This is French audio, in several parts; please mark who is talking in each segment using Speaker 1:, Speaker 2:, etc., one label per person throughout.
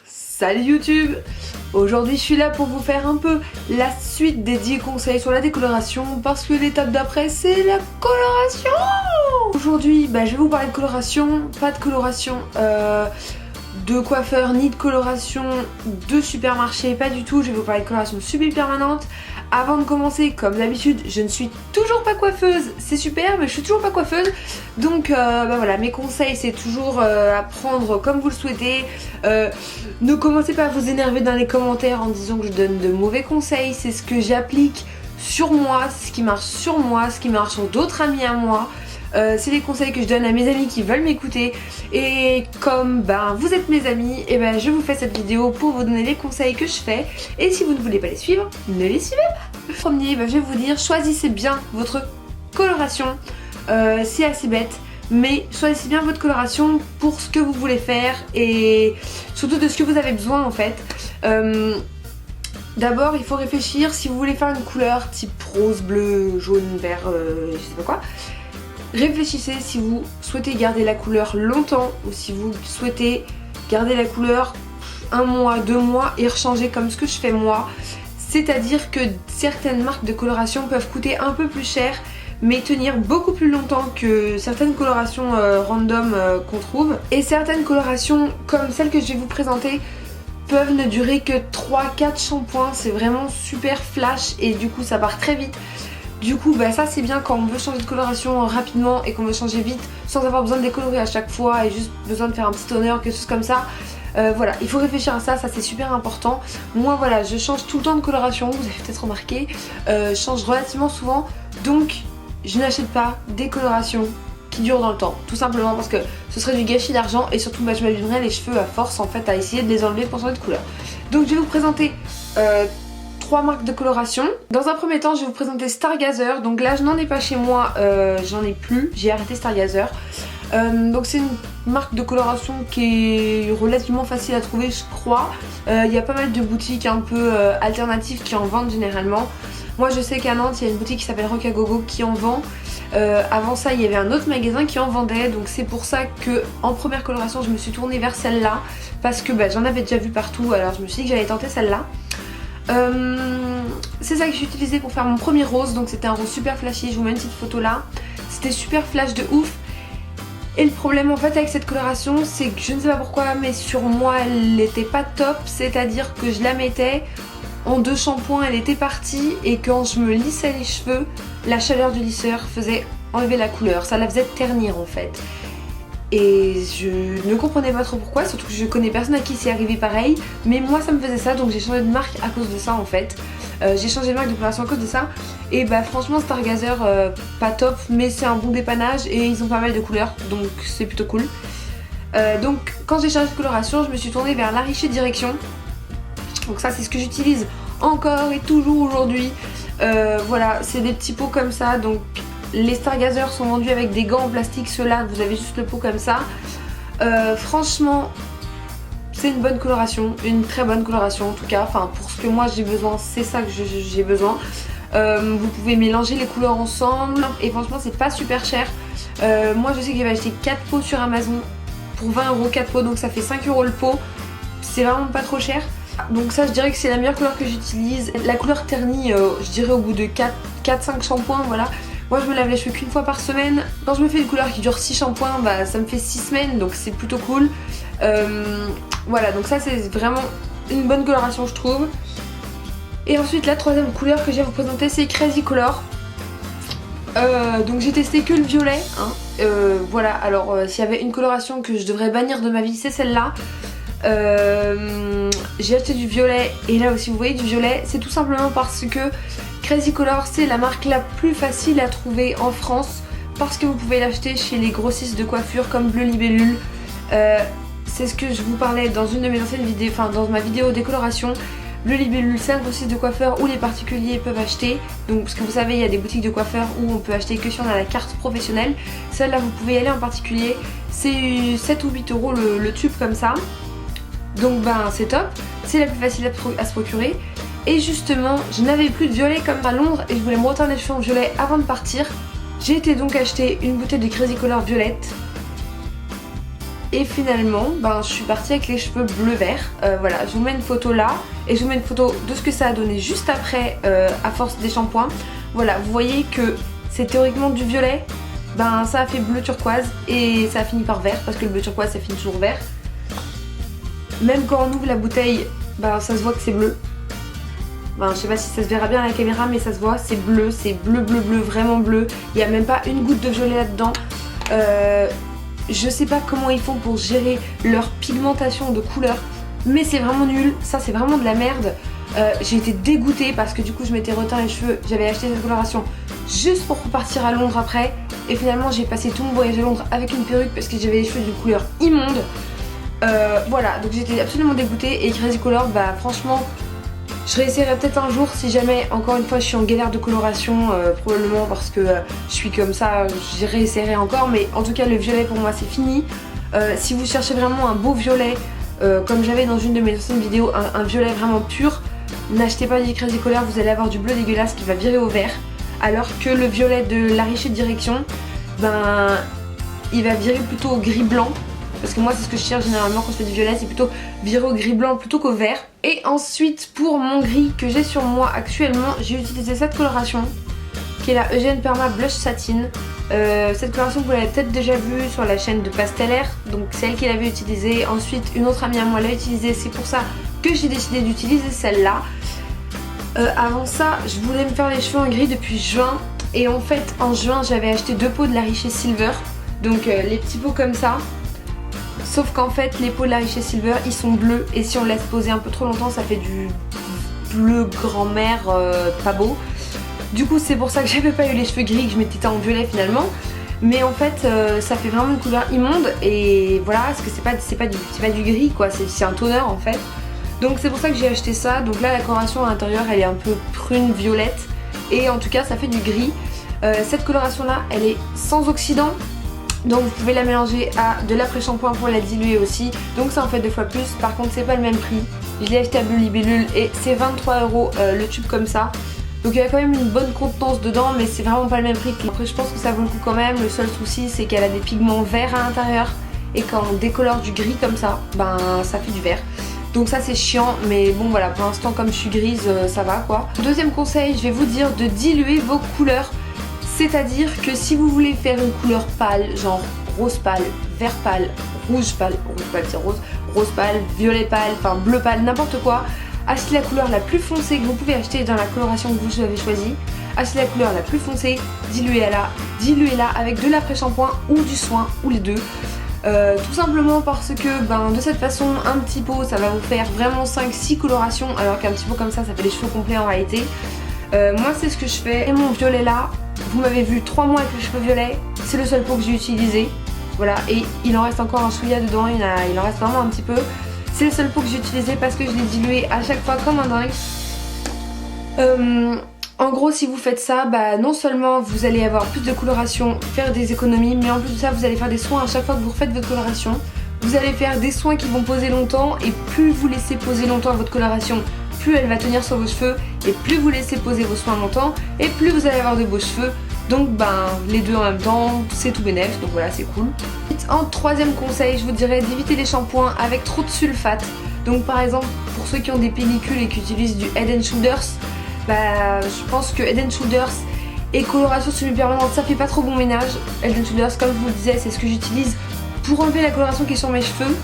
Speaker 1: Salut YouTube! Aujourd'hui je suis là pour vous faire un peu la suite des 10 conseils sur la décoloration parce que l'étape d'après c'est la coloration. Aujourd'hui je vais vous parler de coloration, pas de coloration de coiffeur ni de coloration de supermarché, pas du tout. Je vais vous parler de coloration semi-permanente. Avant de commencer, comme d'habitude, je ne suis toujours pas coiffeuse, c'est super, mais je suis toujours pas coiffeuse. Donc voilà, mes conseils c'est toujours à prendre comme vous le souhaitez. Ne commencez pas à vous énerver dans les commentaires en disant que je donne de mauvais conseils. C'est ce que j'applique sur moi, ce qui marche sur moi, ce qui marche sur d'autres amis à moi. C'est les conseils que je donne à mes amis qui veulent m'écouter. Et comme vous êtes mes amis, et je vous fais cette vidéo pour vous donner les conseils que je fais. Et si vous ne voulez pas les suivre, ne les suivez pas. Premier, je vais vous dire, choisissez bien votre coloration. C'est assez bête, mais choisissez bien votre coloration pour ce que vous voulez faire et surtout de ce que vous avez besoin en fait. D'abord il faut réfléchir si vous voulez faire une couleur type rose, bleu, jaune, vert, je sais pas quoi. Réfléchissez si vous souhaitez garder la couleur longtemps ou si vous souhaitez garder la couleur 1 mois, 2 mois et rechanger comme ce que je fais moi. C'est-à-dire que certaines marques de coloration peuvent coûter un peu plus cher mais tenir beaucoup plus longtemps que certaines colorations random qu'on trouve. Et certaines colorations comme celle que je vais vous présenter peuvent ne durer que 3-4 shampoings. C'est vraiment super flash et du coup ça part très vite. Du coup ça c'est bien quand on veut changer de coloration rapidement et qu'on veut changer vite sans avoir besoin de décolorer à chaque fois et juste besoin de faire un petit toner, quelque chose comme ça. Voilà, il faut réfléchir à ça, ça c'est super important. Moi voilà, je change tout le temps de coloration, vous avez peut-être remarqué. Je change relativement souvent, donc je n'achète pas des colorations qui durent dans le temps. Tout simplement parce que ce serait du gâchis d'argent et surtout je m'abîmerais les cheveux à force en fait à essayer de les enlever pour changer de couleur. Donc je vais vous présenter 3 marques de coloration. Dans un premier temps je vais vous présenter Stargazer. Donc là je n'en ai pas chez moi, j'en ai plus, j'ai arrêté Stargazer. Donc c'est une marque de coloration qui est relativement facile à trouver je crois. Il y a pas mal de boutiques un peu alternatives qui en vendent généralement. Moi je sais qu'à Nantes il y a une boutique qui s'appelle Rocagogo qui en vend. Avant ça il y avait un autre magasin qui en vendait, donc c'est pour ça que en première coloration je me suis tournée vers celle-là parce que j'en avais déjà vu partout, alors je me suis dit que j'allais tenter celle-là. C'est ça que j'ai utilisé pour faire mon premier rose, donc c'était un rose super flashy, je vous mets une petite photo là. C'était super flash de ouf. Et le problème en fait avec cette coloration c'est que je ne sais pas pourquoi mais sur moi elle n'était pas top, c'est-à-dire que je la mettais en 2 shampoings, elle était partie et quand je me lissais les cheveux, la chaleur du lisseur faisait enlever la couleur, ça la faisait ternir en fait. Et je ne comprenais pas trop pourquoi, surtout que je connais personne à qui c'est arrivé pareil, mais moi ça me faisait ça donc j'ai changé de marque à cause de ça en fait. J'ai changé de marque de coloration à cause de ça et franchement Stargazer pas top mais c'est un bon dépannage et ils ont pas mal de couleurs donc c'est plutôt cool. Donc quand j'ai changé de coloration je me suis tournée vers la Richer Direction. Donc ça c'est ce que j'utilise encore et toujours aujourd'hui. Voilà, c'est des petits pots comme ça. Donc les Stargazer sont vendus avec des gants en plastique. Ceux-là, vous avez juste le pot comme ça. Franchement, c'est une bonne coloration, une très bonne coloration en tout cas. Enfin pour ce que moi j'ai besoin, c'est ça que j'ai besoin. Vous pouvez mélanger les couleurs ensemble et franchement c'est pas super cher. Moi je sais que j'avais acheté 4 pots sur Amazon pour 20 € 4 pots, donc ça fait 5 € le pot. C'est vraiment pas trop cher. Donc ça je dirais que c'est la meilleure couleur que j'utilise. La couleur ternit je dirais au bout de 4-5 shampoings, voilà. Moi je me lave les cheveux qu'une fois par semaine. Quand je me fais une couleur qui dure 6 shampoings, ça me fait 6 semaines donc c'est plutôt cool. Voilà, donc ça c'est vraiment une bonne coloration je trouve. Et ensuite la troisième couleur que je vais vous présenter c'est Crazy Color. Donc j'ai testé que le violet hein. Voilà, alors s'il y avait une coloration que je devrais bannir de ma vie c'est celle-là. J'ai acheté du violet et là aussi vous voyez du violet, c'est tout simplement parce que Crazy Color c'est la marque la plus facile à trouver en France parce que vous pouvez l'acheter chez les grossistes de coiffure comme Bleu Libellule. C'est ce que je vous parlais dans une de mes anciennes vidéos, enfin dans ma vidéo décoloration. Bleu Libellule c'est un grossiste de coiffeur où les particuliers peuvent acheter. Donc parce que vous savez il y a des boutiques de coiffeurs où on peut acheter que si on a la carte professionnelle. Celle-là vous pouvez y aller en particulier. C'est 7 ou 8 € le tube comme ça. Donc c'est top, c'est la plus facile à se procurer. Et justement je n'avais plus de violet comme à Londres et je voulais me reteindre les cheveux en violet avant de partir. J'ai été donc acheter une bouteille de Crazy Color violette et finalement je suis partie avec les cheveux bleu-vert. Voilà, je vous mets une photo là et je vous mets une photo de ce que ça a donné juste après à force des shampoings. Voilà, vous voyez que c'est théoriquement du violet, ça a fait bleu turquoise et ça a fini par vert parce que le bleu turquoise ça finit toujours vert. Même quand on ouvre la bouteille, ça se voit que c'est bleu. Je sais pas si ça se verra bien à la caméra, mais ça se voit, c'est bleu, vraiment bleu. Il n'y a même pas une goutte de violet là-dedans. Je sais pas comment ils font pour gérer leur pigmentation de couleur, mais c'est vraiment nul, ça c'est vraiment de la merde. J'ai été dégoûtée parce que du coup je m'étais reteint les cheveux, j'avais acheté cette coloration juste pour repartir à Londres après. Et finalement j'ai passé tout mon voyage à Londres avec une perruque parce que j'avais les cheveux d'une couleur immonde. Voilà, donc j'étais absolument dégoûtée et Crazy Color, franchement, je réessayerai peut-être un jour si jamais, encore une fois, je suis en galère de coloration, probablement parce que je suis comme ça, j'y réessayerai encore, mais en tout cas le violet pour moi c'est fini. Si vous cherchez vraiment un beau violet, comme j'avais dans une de mes anciennes vidéos, un violet vraiment pur, n'achetez pas du Crazy Color, vous allez avoir du bleu dégueulasse qui va virer au vert, alors que le violet de la Riche Direction, il va virer plutôt au gris blanc. Parce que moi c'est ce que je cherche généralement quand je fais du violet, c'est plutôt virer au gris blanc plutôt qu'au vert. Et ensuite pour mon gris que j'ai sur moi actuellement, j'ai utilisé cette coloration qui est la Eugène Perma Blush Satin. Cette coloration vous l'avez peut-être déjà vue sur la chaîne de Pastellaire, donc c'est elle qui l'avait utilisée. Ensuite une autre amie à moi l'a utilisée, c'est pour ça que j'ai décidé d'utiliser celle-là. Avant ça je voulais me faire les cheveux en gris depuis juin. Et en fait en juin j'avais acheté 2 pots de la Riche Silver, donc les petits pots comme ça. Sauf qu'en fait les pots de la Riche Silver ils sont bleus et si on laisse poser un peu trop longtemps ça fait du bleu grand-mère pas beau. Du coup c'est pour ça que j'avais pas eu les cheveux gris, que je m'étais en violet finalement. Mais en fait ça fait vraiment une couleur immonde et voilà, parce que c'est pas du gris quoi, c'est un toner en fait. Donc c'est pour ça que j'ai acheté ça. Donc là la coloration à l'intérieur elle est un peu prune violette et en tout cas ça fait du gris. Cette coloration là elle est sans oxydant. Donc vous pouvez la mélanger à de l'après-shampoing pour la diluer aussi. Donc ça en fait 2 fois plus. Par contre c'est pas le même prix. Je l'ai acheté à Bleu Libellule et c'est 23 € le tube comme ça. Donc il y a quand même une bonne contenance dedans, mais c'est vraiment pas le même prix. Après je pense que ça vaut le coup quand même. Le seul souci c'est qu'elle a des pigments verts à l'intérieur. Et quand on décolore du gris comme ça, ça fait du vert. Donc ça c'est chiant, mais bon voilà, pour l'instant comme je suis grise ça va quoi. Deuxième conseil, je vais vous dire de diluer vos couleurs. C'est-à-dire que si vous voulez faire une couleur pâle, genre rose pâle, vert pâle, rouge pâle c'est rose, rose pâle, violet pâle, enfin bleu pâle, n'importe quoi, achetez la couleur la plus foncée que vous pouvez acheter dans la coloration que vous avez choisie. Achetez la couleur la plus foncée, diluez-la avec de l'après-shampoing ou du soin, ou les deux. Tout simplement parce que de cette façon un petit pot ça va vous faire vraiment 5-6 colorations, alors qu'un petit pot comme ça fait les cheveux complets en réalité. Moi c'est ce que je fais. Et mon violet là, vous m'avez vu 3 mois avec les cheveux violets, c'est le seul pot que j'ai utilisé. Voilà, et il en reste encore un chouïa dedans, il en reste vraiment un petit peu. C'est le seul pot que j'ai utilisé parce que je l'ai dilué à chaque fois comme un dingue. En gros si vous faites ça, non seulement vous allez avoir plus de coloration, faire des économies, mais en plus de ça vous allez faire des soins à chaque fois que vous refaites votre coloration. Vous allez faire des soins qui vont poser longtemps et plus vous laissez poser longtemps votre coloration, plus elle va tenir sur vos cheveux et plus vous laissez poser vos soins longtemps et plus vous allez avoir de beaux cheveux. Donc les deux en même temps c'est tout bénef, donc voilà c'est cool. En troisième conseil je vous dirais d'éviter les shampoings avec trop de sulfate. Donc par exemple pour ceux qui ont des pellicules et qui utilisent du Head & Shoulders, je pense que Head & Shoulders et coloration semi-permanente ça fait pas trop bon ménage. Head & Shoulders comme je vous le disais c'est ce que j'utilise pour enlever la coloration qui est sur mes cheveux.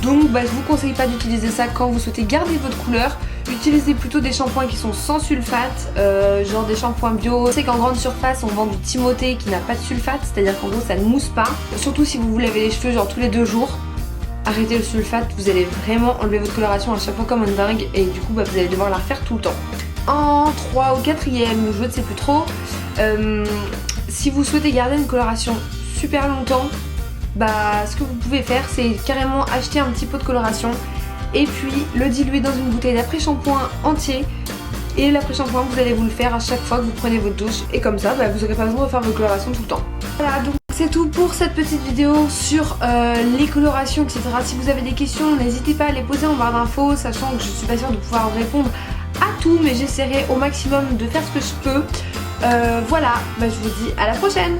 Speaker 1: Donc je vous conseille pas d'utiliser ça quand vous souhaitez garder votre couleur. Utilisez plutôt des shampoings qui sont sans sulfate, genre des shampoings bio. Je sais qu'en grande surface on vend du Timothée qui n'a pas de sulfate, c'est-à-dire qu'en gros ça ne mousse pas. Surtout si vous vous lavez les cheveux genre tous les 2 jours. Arrêtez le sulfate, vous allez vraiment enlever votre coloration à chaque fois comme un dingue et du coup vous allez devoir la refaire tout le temps. En 3 ou 4ème, je ne sais plus trop, si vous souhaitez garder une coloration super longtemps, ce que vous pouvez faire c'est carrément acheter un petit pot de coloration et puis le diluer dans une bouteille d'après-shampoing entier. Et l'après-shampoing vous allez vous le faire à chaque fois que vous prenez votre douche et comme ça vous n'aurez pas besoin de faire vos colorations tout le temps. Voilà, donc c'est tout pour cette petite vidéo sur les colorations etc. Si vous avez des questions n'hésitez pas à les poser en barre d'infos, sachant que je suis pas sûre de pouvoir répondre à tout, mais j'essaierai au maximum de faire ce que je peux. Voilà, je vous dis à la prochaine.